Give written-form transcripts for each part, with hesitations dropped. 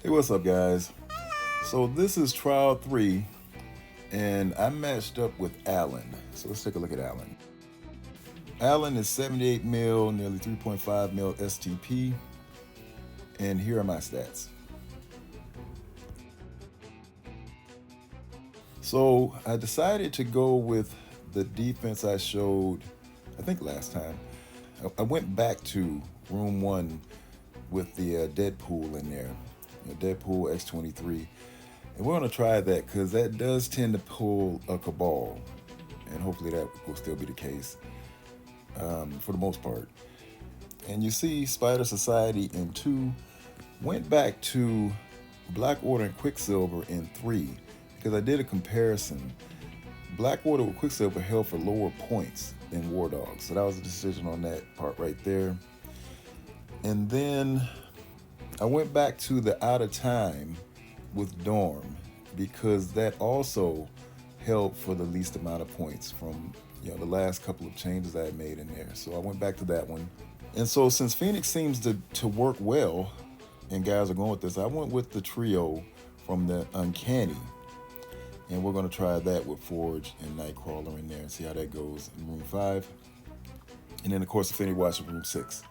Hey, what's up, guys? So this is trial 3, and I matched up with Allen. So let's take a look at Allen. Allen is 78 mil, nearly 3.5 mil STP, and here are my stats. So I decided to go with the defense I showed, I think last time. I went back to room 1 with the Deadpool in there. Deadpool X23, and we're going to try that because that does tend to pull a Cabal, and hopefully that will still be the case for the most part. And you see Spider Society in 2, went back to Black Order and Quicksilver in 3 because I did a comparison. Black Order with Quicksilver held for lower points than War Dogs, so that was a decision on that part right there. And then I went back to the Out of Time with Dorm because that also held for the least amount of points from the last couple of changes I had made in there. So I went back to that one. And so since Phoenix seems to work well, and guys are going with this, I went with the trio from the Uncanny. And we're going to try that with Forge and Nightcrawler in there and see how that goes in room 5. And then of course Infinity Watch in room 6.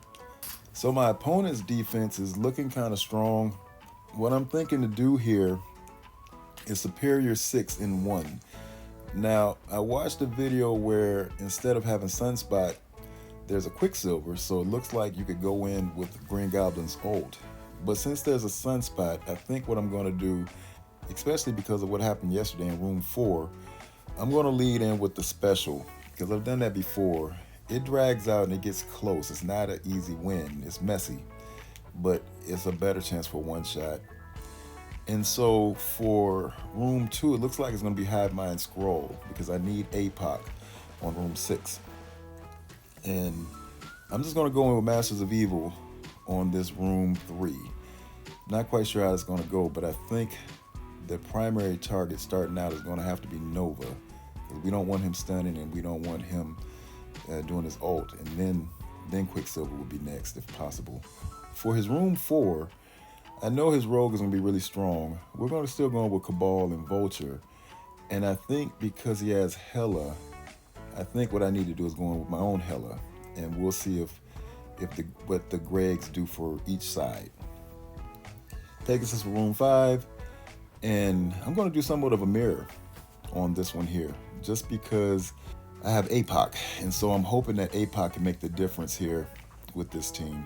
So my opponent's defense is looking kind of strong. What I'm thinking to do here is Superior 6 in 1. Now, I watched a video where instead of having Sunspot, there's a Quicksilver, so it looks like you could go in with Green Goblin's ult. But since there's a Sunspot, I think what I'm going to do, especially because of what happened yesterday in room 4, I'm going to lead in with the special, because I've done that before. It drags out and it gets close. It's not an easy win. It's messy, but it's a better chance for one shot. And so for room 2, it looks like it's going to be Hive Mind Scroll because I need APOC on room 6. And I'm just going to go in with Masters of Evil on this room 3. Not quite sure how it's going to go, but I think the primary target starting out is going to have to be Nova. We don't want him stunning and we don't want him doing his ult, and then Quicksilver would be next if possible. For his room 4, I know his rogue is going to be really strong. We're going to still go with Cabal and Vulture, and I think because he has Hela, I think what I need to do is go in with my own Hela, and we'll see what the Gregs do for each side. Pegasus for room 5, and I'm going to do somewhat of a mirror on this one here, just because I have APOC, and so I'm hoping that APOC can make the difference here with this team.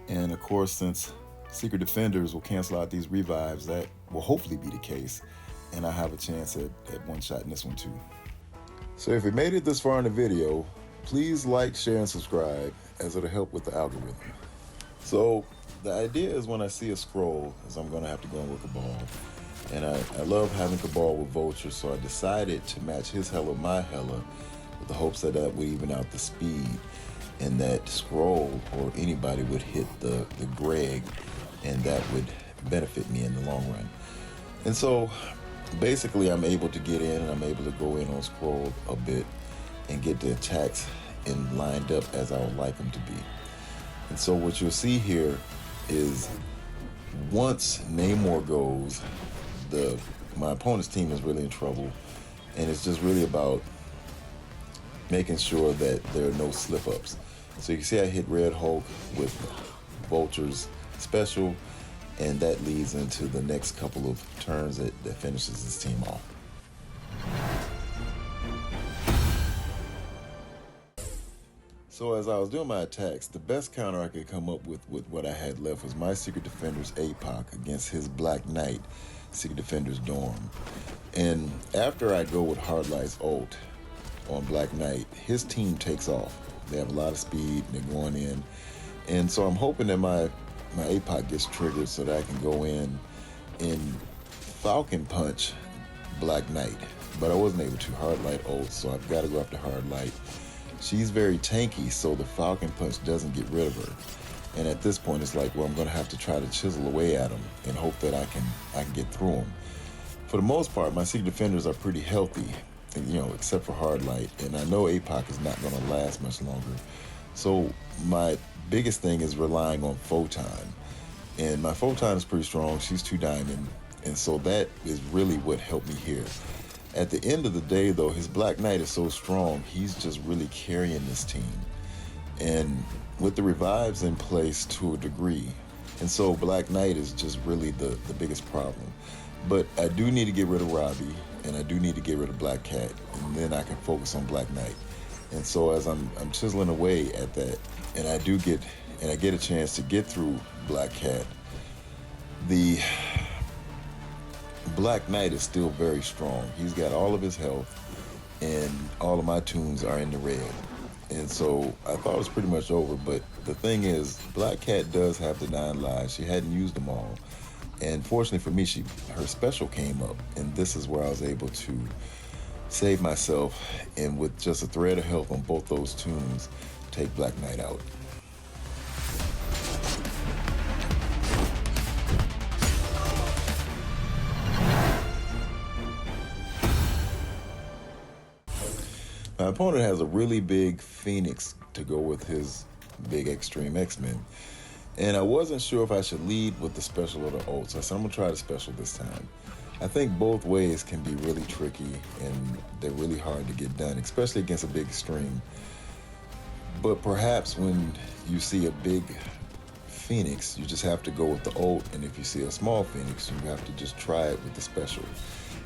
And of course, since Secret Defenders will cancel out these revives, that will hopefully be the case, and I have a chance at one shot in this one too. So if you made it this far in the video, please like, share, and subscribe, as it'll help with the algorithm. So the idea is when I see a scroll, is I'm going to have to go in with Cabal. And I love having Cabal with Vulture, so I decided to match his Hela with my Hela, with the hopes that would even out the speed, and that Scroll or anybody would hit the Greg, and that would benefit me in the long run. And so basically I'm able to get in, and I'm able to go in on Scroll a bit and get the attacks lined up as I would like them to be. And so what you'll see here is once Namor goes, my opponent's team is really in trouble, and it's just really about making sure that there are no slip-ups. So you can see I hit Red Hulk with Vulture's special, and that leads into the next couple of turns that finishes this team off. So as I was doing my attacks, the best counter I could come up with what I had left was my Secret Defender's APOC against his Black Knight Secret Defender's Dorm. And after I go with Hardlight's ult on Black Knight, his team takes off. They have a lot of speed, and they're going in. And so I'm hoping that my APOC gets triggered so that I can go in and Falcon Punch Black Knight. But I wasn't able to. Hardlight ult, so I've got to go after Hardlight. She's very tanky, so the Falcon Punch doesn't get rid of her. And at this point, it's like, well, I'm going to have to try to chisel away at him and hope that I can get through him. For the most part, my secret defenders are pretty healthy, except for hard light. And I know APOC is not going to last much longer. So my biggest thing is relying on Photon. And my Photon is pretty strong. She's 2 diamond. And so that is really what helped me here. At the end of the day, though, his Black Knight is so strong, he's just really carrying this team. And with the revives in place to a degree, and so Black Knight is just really the biggest problem. But I do need to get rid of Robbie, and I do need to get rid of Black Cat, and then I can focus on Black Knight. And so as I'm chiseling away at that, and I get a chance to get through Black Cat, the Black Knight is still very strong. He's got all of his health, and all of my tunes are in the red. And so I thought it was pretty much over, but the thing is, Black Cat does have the 9 lives. She hadn't used them all. And fortunately for me, her special came up, and this is where I was able to save myself, and with just a thread of health on both those tunes, take Black Knight out. My opponent has a really big Phoenix to go with his big Extreme X-Men. And I wasn't sure if I should lead with the special or the ult, so I said I'm going to try the special this time. I think both ways can be really tricky, and they're really hard to get done, especially against a big Extreme. But perhaps when you see a big Phoenix, you just have to go with the ult, and if you see a small Phoenix, you have to just try it with the special.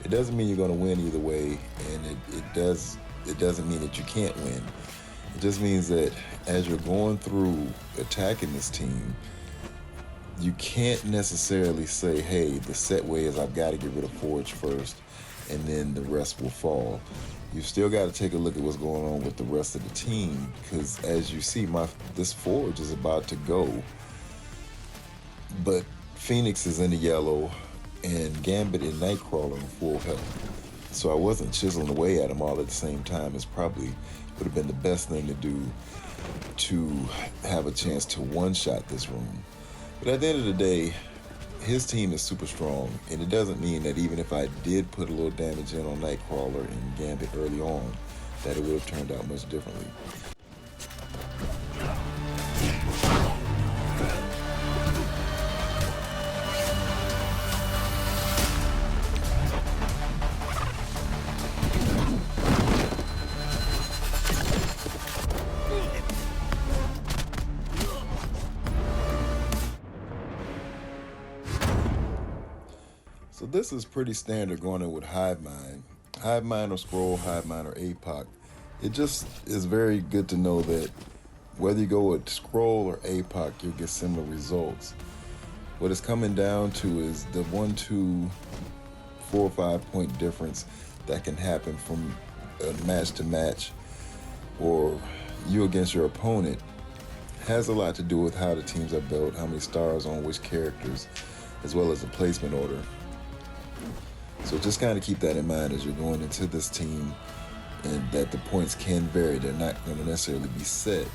It doesn't mean you're going to win either way, and it doesn't mean that you can't win. It just means that as you're going through attacking this team, you can't necessarily say, hey, the set way is I've got to get rid of Forge first, and then the rest will fall. You've still got to take a look at what's going on with the rest of the team, because as you see, this Forge is about to go, but Phoenix is in the yellow, and Gambit and Nightcrawler in full health. So I wasn't chiseling away at him all at the same time. It's probably would have been the best thing to do to have a chance to one-shot this room. But at the end of the day, his team is super strong, and it doesn't mean that even if I did put a little damage in on Nightcrawler and Gambit early on, that it would have turned out much differently. So this is pretty standard going in with Hive Mind. Hive Mind or Scroll, Hive Mind or APOC. It just is very good to know that whether you go with Scroll or APOC, you'll get similar results. What it's coming down to is the 1, 2, 4, 5 point difference that can happen from match to match, or you against your opponent, has a lot to do with how the teams are built, how many stars on which characters, as well as the placement order. So just kind of keep that in mind as you're going into this team, and that the points can vary. They're not going to necessarily be set.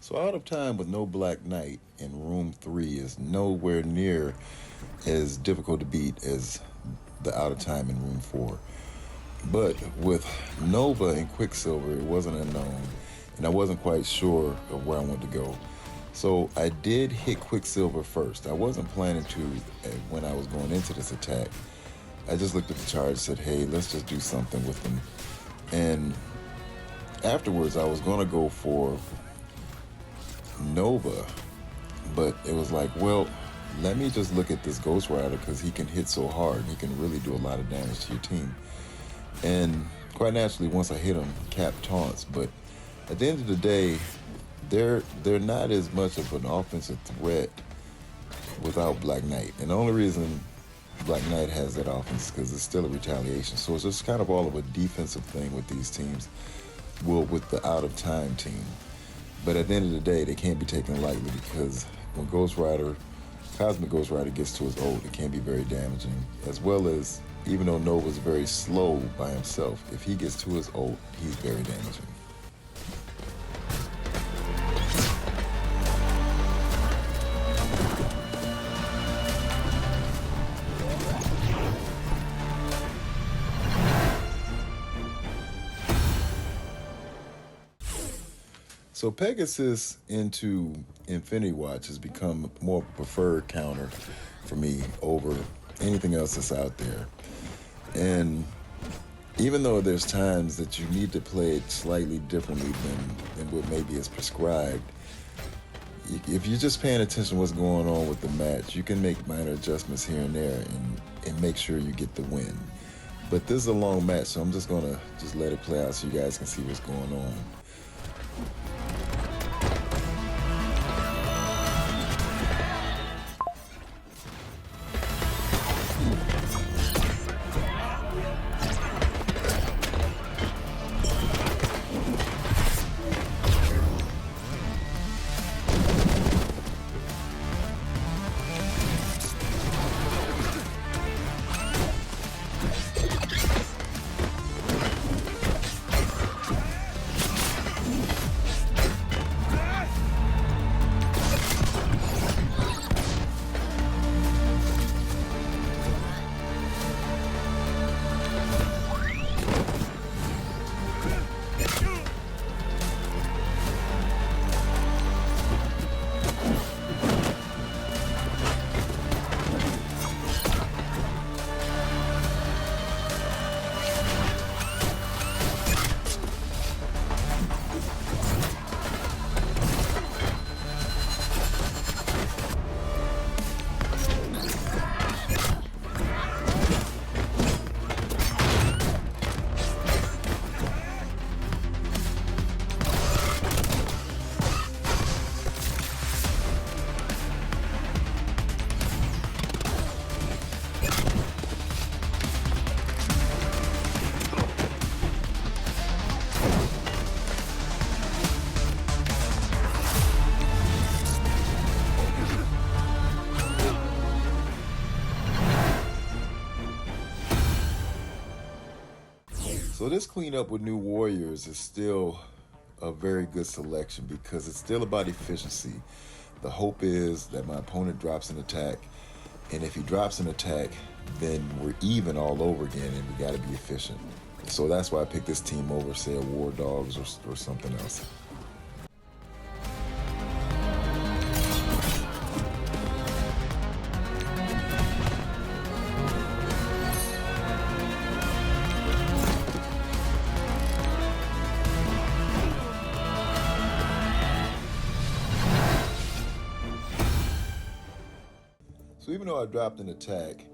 So Out of Time with no Black Knight in Room 3 is nowhere near as difficult to beat as the Out of Time in Room 4. But with Nova and Quicksilver, it wasn't unknown, and I wasn't quite sure of where I wanted to go. So I did hit Quicksilver first. I wasn't planning to when I was going into this attack. I just looked at the charge and said, hey, let's just do something with them. And afterwards, I was going to go for Nova, but it was like, well, let me just look at this Ghost Rider because he can hit so hard. He can really do a lot of damage to your team. And quite naturally, once I hit him, Cap taunts. But at the end of the day, they're not as much of an offensive threat without Black Knight. And the only reason Black Knight has that offense is because it's still a retaliation. So it's just kind of all of a defensive thing with these teams, well, with the out-of-time team. But at the end of the day, they can't be taken lightly because when Cosmic Ghost Rider gets to his ult, it can be very damaging, as well as, even though Nova's very slow by himself, if he gets to his ult, he's very damaging. So Pegasus into Infinity Watch has become a more preferred counter for me over anything else that's out there. And even though there's times that you need to play it slightly differently than what maybe is prescribed, if you're just paying attention to what's going on with the match, you can make minor adjustments here and there and make sure you get the win. But this is a long match, so I'm just gonna let it play out so you guys can see what's going on. So this cleanup with New Warriors is still a very good selection because it's still about efficiency. The hope is that my opponent drops an attack, and if he drops an attack, then we're even all over again, and we got to be efficient. So that's why I picked this team over, say, a War Dogs or something else. So even though I dropped an attack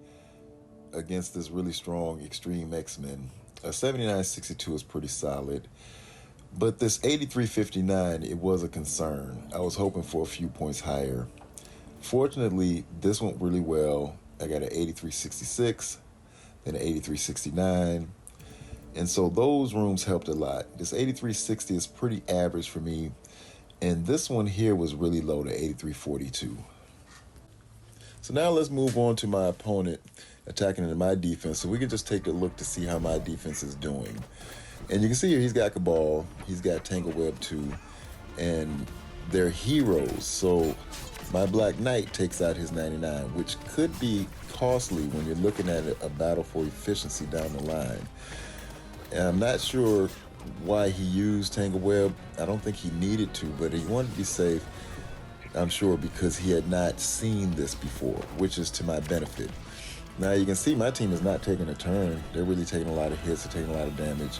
against this really strong Extreme X-Men, a 79.62 is pretty solid. But this 83.59, it was a concern. I was hoping for a few points higher. Fortunately, this went really well. I got an 83.66, then an 83.69. And so those rooms helped a lot. This 83.60 is pretty average for me. And this one here was really low to 83.42. So now let's move on to my opponent attacking into my defense, so we can just take a look to see how my defense is doing. And you can see here he's got Cabal, he's got Tangle Web 2, and they're heroes. So my Black Knight takes out his 99, which could be costly when you're looking at a battle for efficiency down the line. And I'm not sure why he used Tangle Web. I don't think he needed to, but he wanted to be safe, I'm sure, because he had not seen this before, which is to my benefit. Now you can see my team is not taking a turn. They're really taking a lot of hits, they're taking a lot of damage.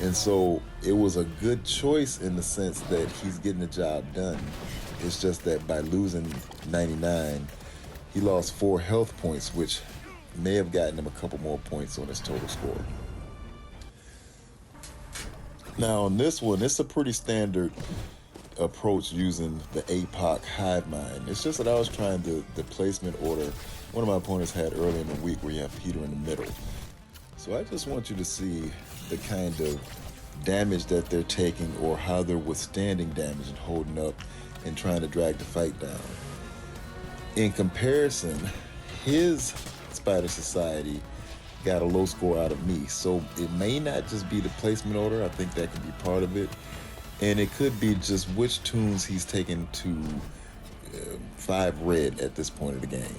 And so it was a good choice in the sense that he's getting the job done. It's just that by losing 99, he lost 4 health points, which may have gotten him a couple more points on his total score. Now on this one, it's a pretty standard approach using the APOC hive mind. It's just that I was trying the placement order one of my opponents had earlier in the week where you have Peter in the middle. So I just want you to see the kind of damage that they're taking or how they're withstanding damage and holding up and trying to drag the fight down. In comparison, his Spider Society got a low score out of me. So it may not just be the placement order. I think that could be part of it. And it could be just which tunes he's taken to 5 red at this point of the game.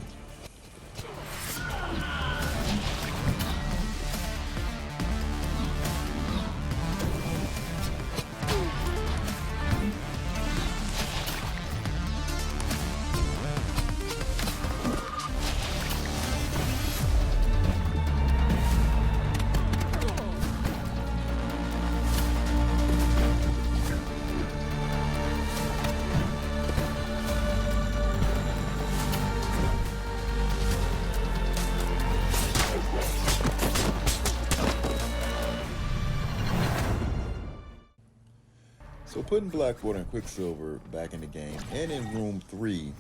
So putting Blackwater and Quicksilver back in the game and in room 3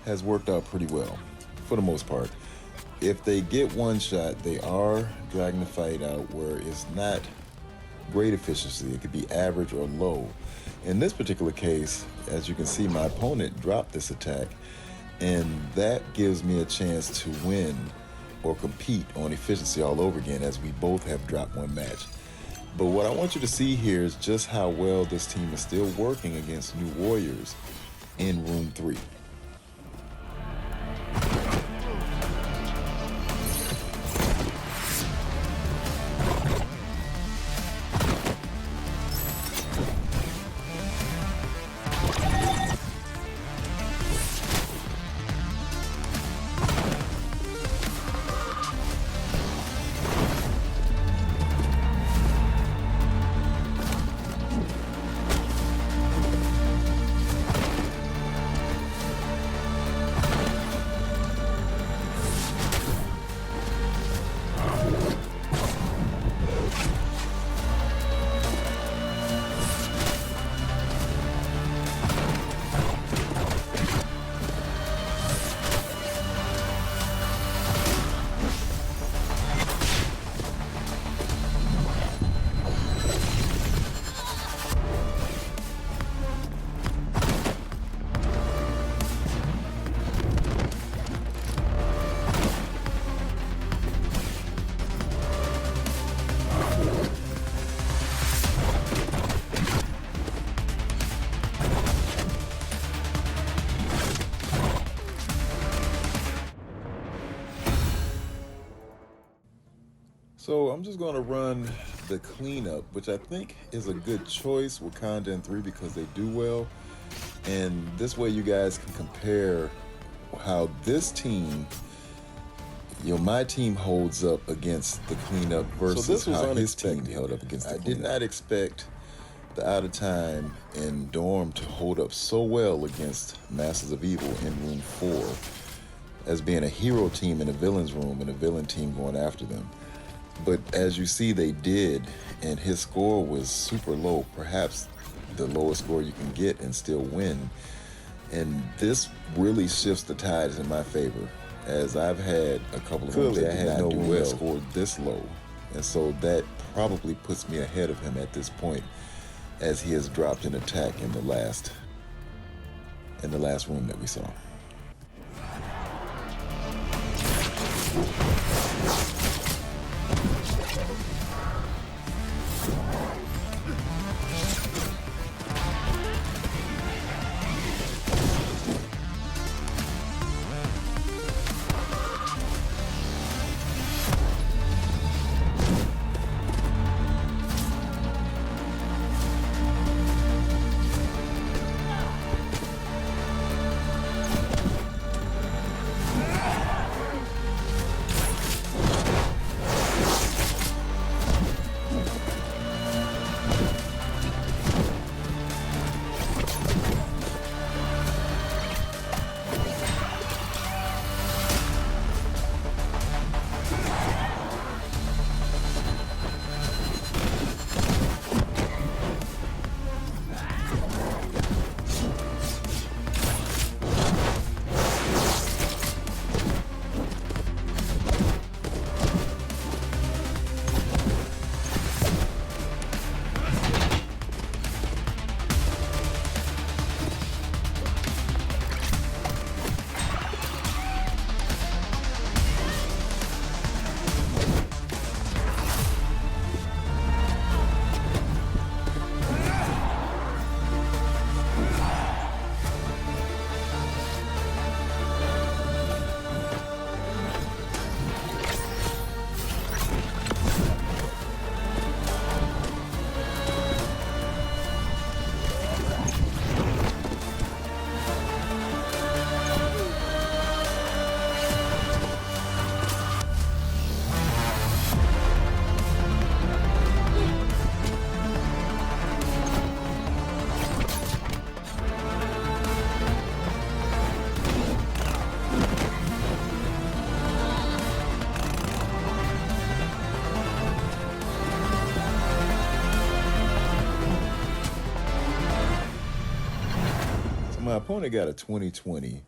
has worked out pretty well, for the most part. If they get one shot, they are dragging the fight out where it's not great efficiency. It could be average or low. In this particular case, as you can see, my opponent dropped this attack, and that gives me a chance to win or compete on efficiency all over again, as we both have dropped one match. But what I want you to see here is just how well this team is still working against New Warriors in room 3. So I'm just going to run the cleanup, which I think is a good choice, Wakanda and 3, because they do well. And this way you guys can compare how this team, my team holds up against the cleanup versus how his team held up against the cleanup. I did not expect the Out of Time and Dorm to hold up so well against Masters of Evil in room 4 as being a hero team in a villain's room and a villain team going after them. But as you see, they did, and his score was super low, perhaps the lowest score you can get and still win. And this really shifts the tides in my favor, as I've had a couple of rooms that had no room that scored this low. And so that probably puts me ahead of him at this point, as he has dropped an attack in the last room that we saw. my opponent got a 20-20,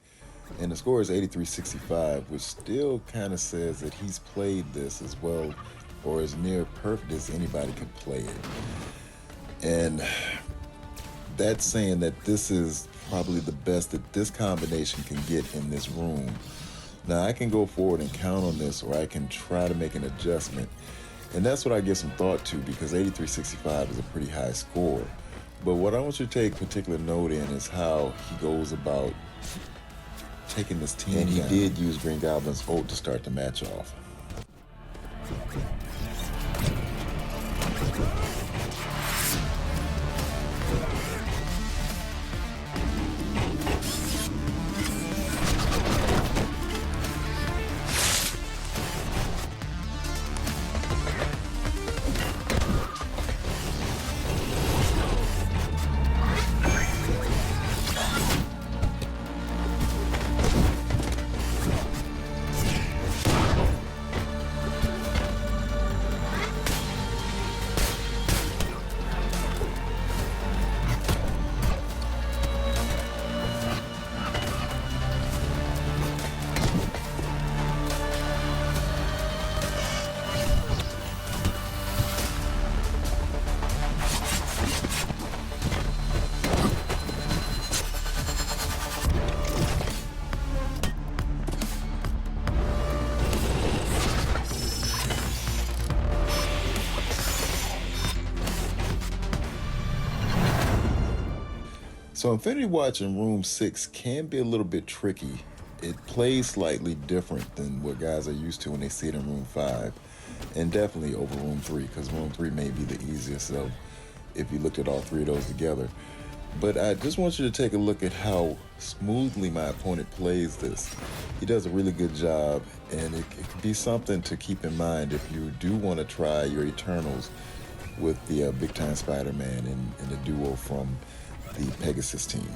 and the score is 83-65, which still kind of says that he's played this as well or as near perfect as anybody could play it. And that's saying that this is probably the best that this combination can get in this room. Now, I can go forward and count on this, or I can try to make an adjustment. And that's what I give some thought to, because 83-65 is a pretty high score. But what I want you to take particular note in is how he goes about taking this team. And he did use Green Goblin's ult to start the match off. So Infinity Watch in Room 6 can be a little bit tricky. It plays slightly different than what guys are used to when they see it in Room 5, and definitely over Room 3, because Room 3 may be the easiest of if you looked at all three of those together. But I just want you to take a look at how smoothly my opponent plays this. He does a really good job, and it could be something to keep in mind if you do want to try your Eternals with the Big Time Spider-Man and the duo from the Pegasus team.